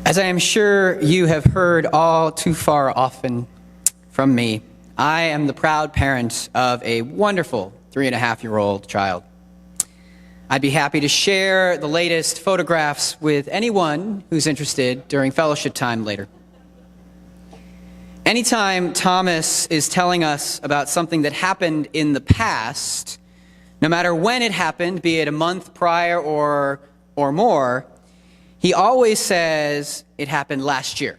As I am sure you have heard all too far often from me, I am the proud parent of a wonderful 3.5-year-old child. I'd be happy to share the latest photographs with anyone who's interested during fellowship time later. Anytime Thomas is telling us about something that happened in the past, no matter when it happened, be it a month prior or more, he always says it happened last year.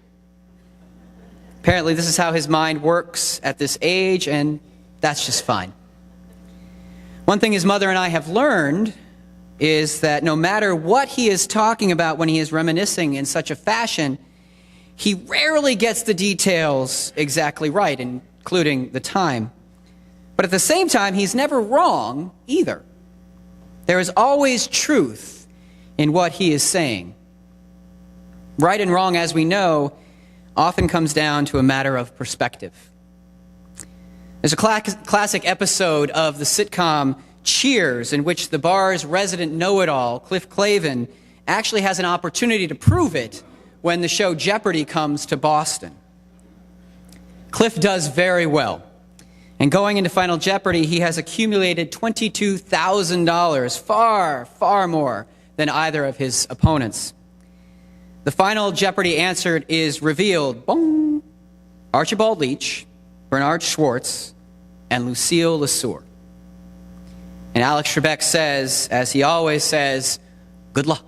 Apparently, this is how his mind works at this age, and that's just fine. One thing his mother and I have learned is that no matter what he is talking about when he is reminiscing in such a fashion, he rarely gets the details exactly right, including the time. But at the same time, he's never wrong either. There is always truth in what he is saying. Right and wrong, as we know, often comes down to a matter of perspective. There's a classic episode of the sitcom Cheers in which the bar's resident know-it-all, Cliff Clavin, actually has an opportunity to prove it when the show Jeopardy comes to Boston. Cliff does very well. And going into Final Jeopardy, he has accumulated $22,000, far, far more than either of his opponents. The Final Jeopardy answer is revealed. Boom! Archibald Leach, Bernard Schwartz, and Lucille Lesueur. And Alex Trebek says, as he always says, good luck.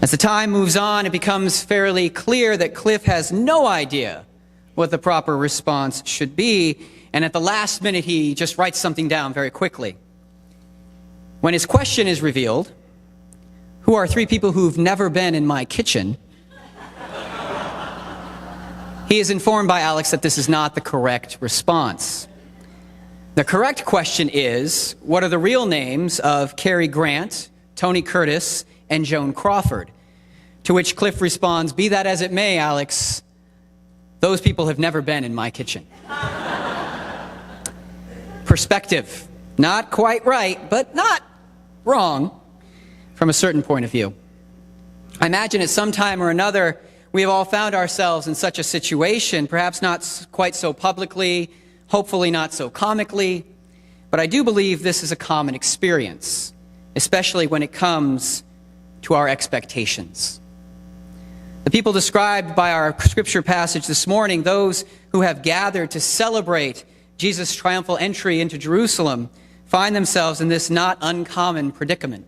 As the time moves on, it becomes fairly clear that Cliff has no idea what the proper response should be, and at the last minute he just writes something down very quickly. When his question is revealed, who are 3 people who've never been in my kitchen, he is informed by Alex that this is not the correct response. The correct question is, what are the real names of Cary Grant, Tony Curtis, and Joan Crawford? To which Cliff responds, be that as it may, Alex, those people have never been in my kitchen. Perspective. Not quite right, but not wrong from a certain point of view. I imagine at some time or another, we have all found ourselves in such a situation, perhaps not quite so publicly, hopefully not so comically, but I do believe this is a common experience, especially when it comes to our expectations. The people described by our scripture passage this morning, those who have gathered to celebrate Jesus' triumphal entry into Jerusalem, find themselves in this not uncommon predicament.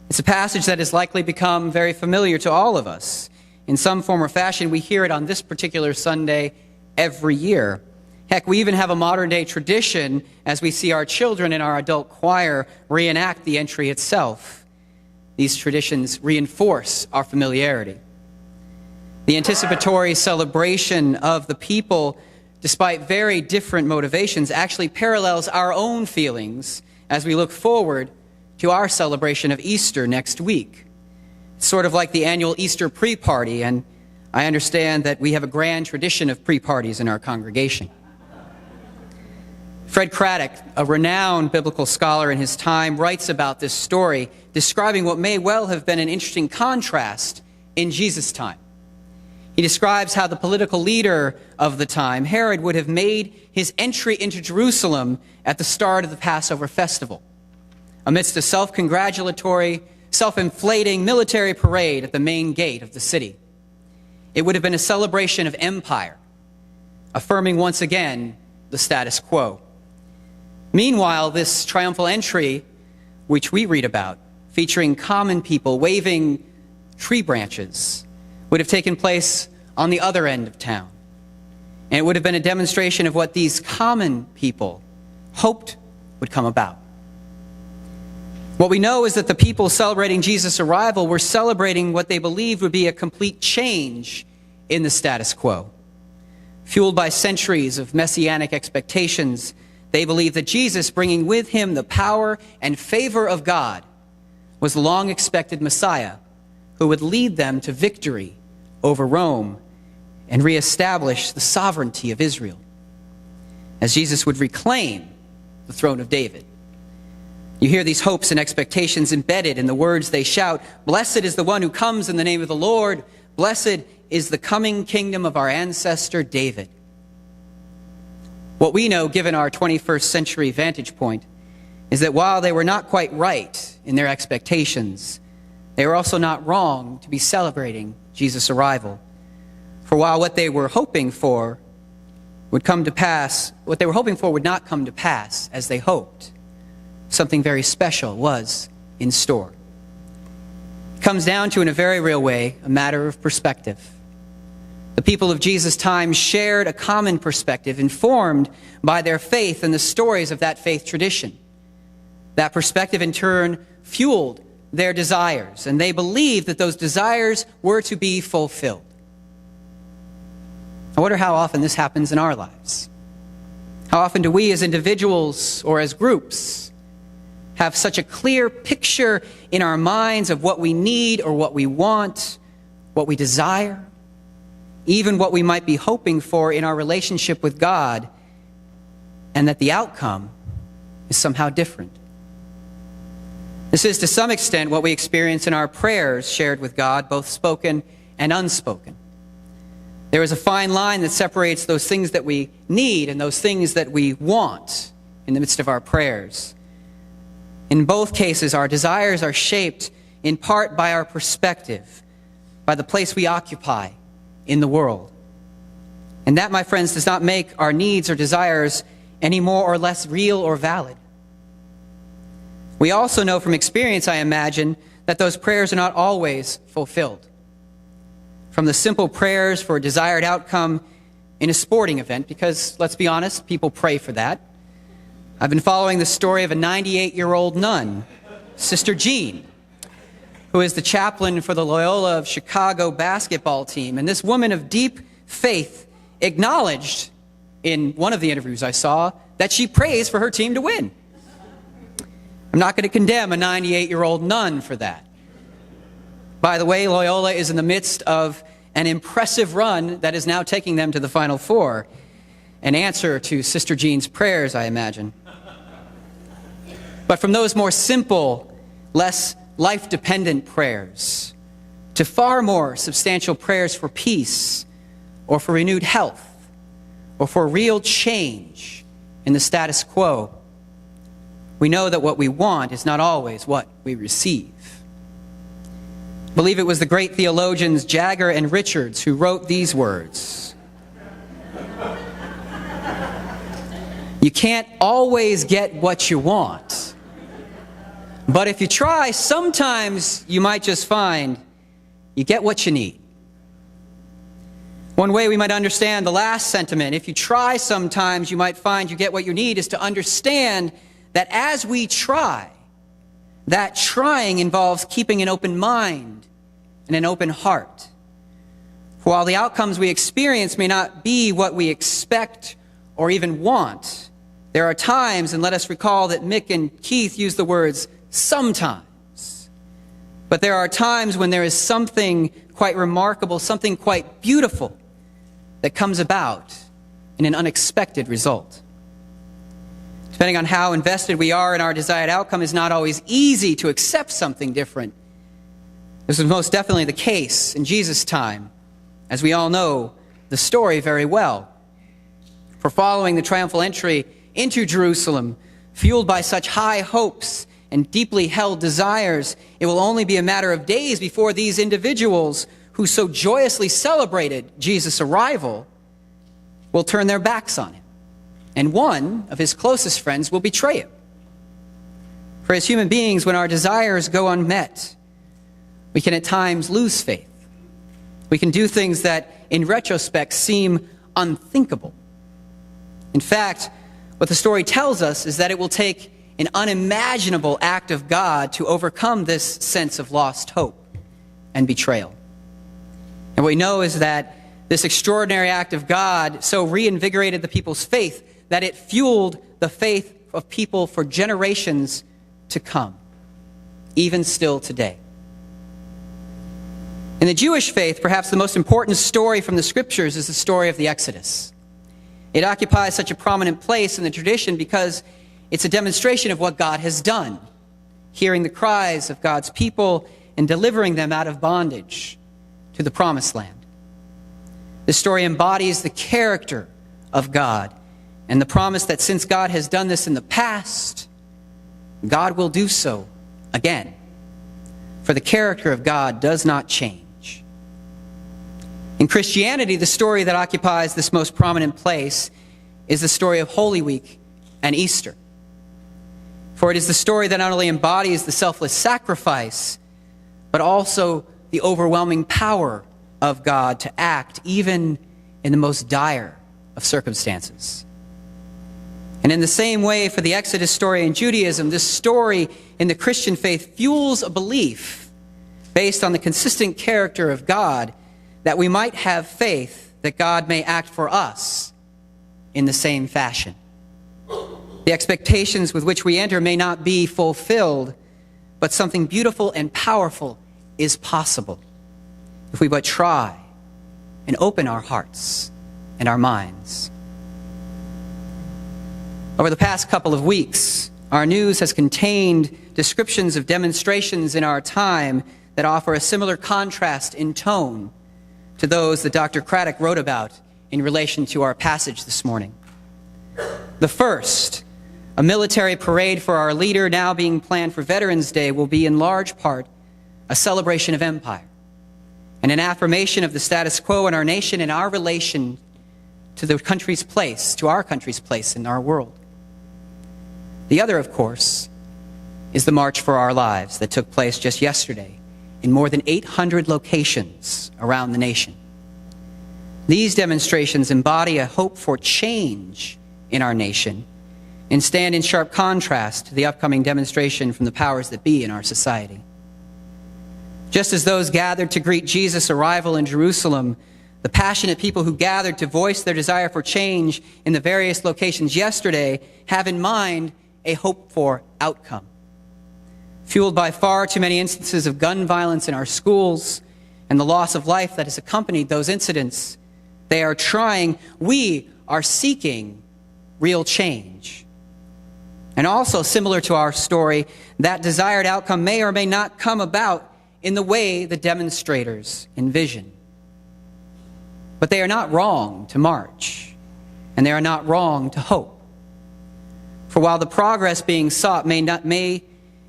It's a passage that has likely become very familiar to all of us. In some form or fashion, we hear it on this particular Sunday every year. Heck, we even have a modern-day tradition as we see our children in our adult choir reenact the entry itself. These traditions reinforce our familiarity. The anticipatory celebration of the people, despite very different motivations, actually parallels our own feelings as we look forward to our celebration of Easter next week. It's sort of like the annual Easter pre-party, and I understand that we have a grand tradition of pre-parties in our congregation. Fred Craddock, a renowned biblical scholar in his time, writes about this story, describing what may well have been an interesting contrast in Jesus' time. He describes how the political leader of the time, Herod, would have made his entry into Jerusalem at the start of the Passover festival, amidst a self-congratulatory, self-inflating military parade at the main gate of the city. It would have been a celebration of empire, affirming once again the status quo. Meanwhile, this triumphal entry, which we read about, featuring common people waving tree branches, would have taken place on the other end of town. And it would have been a demonstration of what these common people hoped would come about. What we know is that the people celebrating Jesus' arrival were celebrating what they believed would be a complete change in the status quo. Fueled by centuries of messianic expectations, they believed that Jesus, bringing with him the power and favor of God, was the long-expected Messiah who would lead them to victory over Rome and reestablish the sovereignty of Israel, as Jesus would reclaim the throne of David. You hear these hopes and expectations embedded in the words they shout. Blessed is the one who comes in the name of the Lord. Blessed is the coming kingdom of our ancestor David. What we know, given our 21st century vantage point, is that while they were not quite right in their expectations, they were also not wrong to be celebrating Jesus' arrival. For while what they were hoping for would come to pass, what they were hoping for would not come to pass as they hoped, something very special was in store. It comes down to, in a very real way, a matter of perspective. The people of Jesus' time shared a common perspective informed by their faith and the stories of that faith tradition. That perspective, in turn, fueled their desires, and they believed that those desires were to be fulfilled. I wonder how often this happens in our lives. How often do we as individuals or as groups have such a clear picture in our minds of what we need or what we want, what we desire, even what we might be hoping for in our relationship with God, and that the outcome is somehow different? This is, to some extent, what we experience in our prayers shared with God, both spoken and unspoken. There is a fine line that separates those things that we need and those things that we want in the midst of our prayers. In both cases, our desires are shaped in part by our perspective, by the place we occupy in the world. And that, my friends, does not make our needs or desires any more or less real or valid. We also know from experience, I imagine, that those prayers are not always fulfilled. From the simple prayers for a desired outcome in a sporting event, because, let's be honest, people pray for that. I've been following the story of a 98-year-old nun, Sister Jean, who is the chaplain for the Loyola of Chicago basketball team. And this woman of deep faith acknowledged in one of the interviews I saw that she prays for her team to win. I'm not going to condemn a 98-year-old nun for that. By the way, Loyola is in the midst of an impressive run that is now taking them to the Final Four. An answer to Sister Jean's prayers, I imagine. But from those more simple, less life-dependent prayers to far more substantial prayers for peace or for renewed health or for real change in the status quo, we know that what we want is not always what we receive. I believe it was the great theologians Jagger and Richards who wrote these words. You can't always get what you want, but if you try, sometimes you might just find you get what you need. One way we might understand the last sentiment, if you try sometimes you might find you get what you need, is to understand that as we try, that trying involves keeping an open mind and an open heart. For while the outcomes we experience may not be what we expect or even want, there are times, and let us recall that Mick and Keith used the words sometimes, but there are times when there is something quite remarkable, something quite beautiful that comes about in an unexpected result. Depending on how invested we are in our desired outcome, it's not always easy to accept something different. This was most definitely the case in Jesus' time, as we all know the story very well. For following the triumphal entry into Jerusalem, fueled by such high hopes and deeply held desires, it will only be a matter of days before these individuals who so joyously celebrated Jesus' arrival will turn their backs on him. And one of his closest friends will betray him. For as human beings, when our desires go unmet, we can at times lose faith. We can do things that, in retrospect, seem unthinkable. In fact, what the story tells us is that it will take an unimaginable act of God to overcome this sense of lost hope and betrayal. And what we know is that this extraordinary act of God so reinvigorated the people's faith that it fueled the faith of people for generations to come, even still today. In the Jewish faith, perhaps the most important story from the Scriptures is the story of the Exodus. It occupies such a prominent place in the tradition because It's a demonstration of what God has done, hearing the cries of God's people and delivering them out of bondage to the promised land. This story embodies the character of God and the promise that since God has done this in the past, God will do so again. For the character of God does not change. In Christianity, the story that occupies this most prominent place is the story of Holy Week and Easter. For it is the story that not only embodies the selfless sacrifice, but also the overwhelming power of God to act even in the most dire of circumstances. And in the same way, for the Exodus story in Judaism, this story in the Christian faith fuels a belief based on the consistent character of God that we might have faith that God may act for us in the same fashion. The expectations with which we enter may not be fulfilled, but something beautiful and powerful is possible if we but try and open our hearts and our minds. Over the past couple of weeks, our news has contained descriptions of demonstrations in our time that offer a similar contrast in tone to those that Dr. Craddock wrote about in relation to our passage this morning. The first, a military parade for our leader now being planned for Veterans Day, will be in large part a celebration of empire and an affirmation of the status quo in our nation and our relation to the country's place, to our country's place in our world. The other, of course, is the March for Our Lives that took place just yesterday in more than 800 locations around the nation. These demonstrations embody a hope for change in our nation and stand in sharp contrast to the upcoming demonstration from the powers that be in our society. Just as those gathered to greet Jesus' arrival in Jerusalem, the passionate people who gathered to voice their desire for change in the various locations yesterday have in mind a hope-for outcome. Fueled by far too many instances of gun violence in our schools and the loss of life that has accompanied those incidents, we are seeking real change. And also, similar to our story, that desired outcome may or may not come about in the way the demonstrators envision. But they are not wrong to march, and they are not wrong to hope. For while the progress being sought may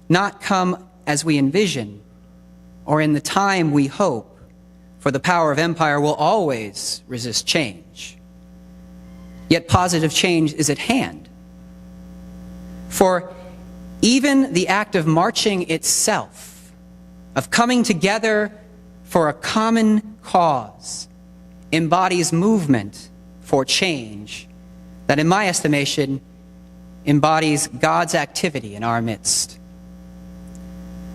not come as we envision, or in the time we hope, for the power of empire will always resist change. Yet positive change is at hand. For even the act of marching itself, of coming together for a common cause, embodies movement for change that, in my estimation, embodies God's activity in our midst.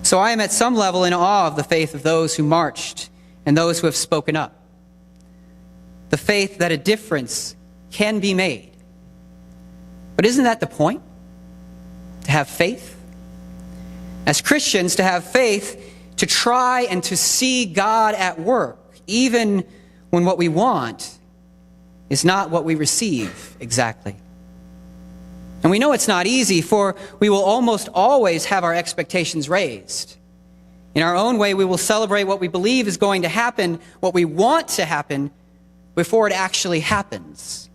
So I am at some level in awe of the faith of those who marched and those who have spoken up. The faith that a difference can be made. But isn't that the point? To have faith? As Christians, to have faith, to try and to see God at work, even when what we want is not what we receive exactly. And we know it's not easy, for we will almost always have our expectations raised. In our own way, we will celebrate what we believe is going to happen, what we want to happen, before it actually happens.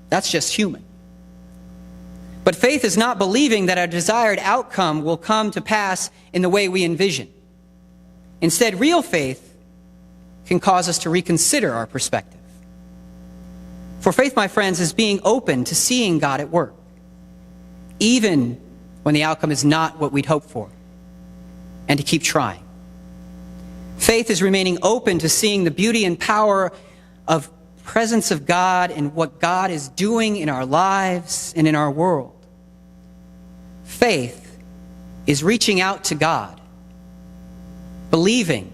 That's just human. But faith is not believing that our desired outcome will come to pass in the way we envision. Instead, real faith can cause us to reconsider our perspective. For faith, my friends, is being open to seeing God at work, even when the outcome is not what we'd hoped for, and to keep trying. Faith is remaining open to seeing the beauty and power of presence of God and what God is doing in our lives and in our world. Faith is reaching out to God, believing,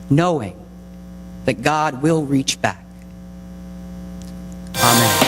knowing that God will reach back. Amen.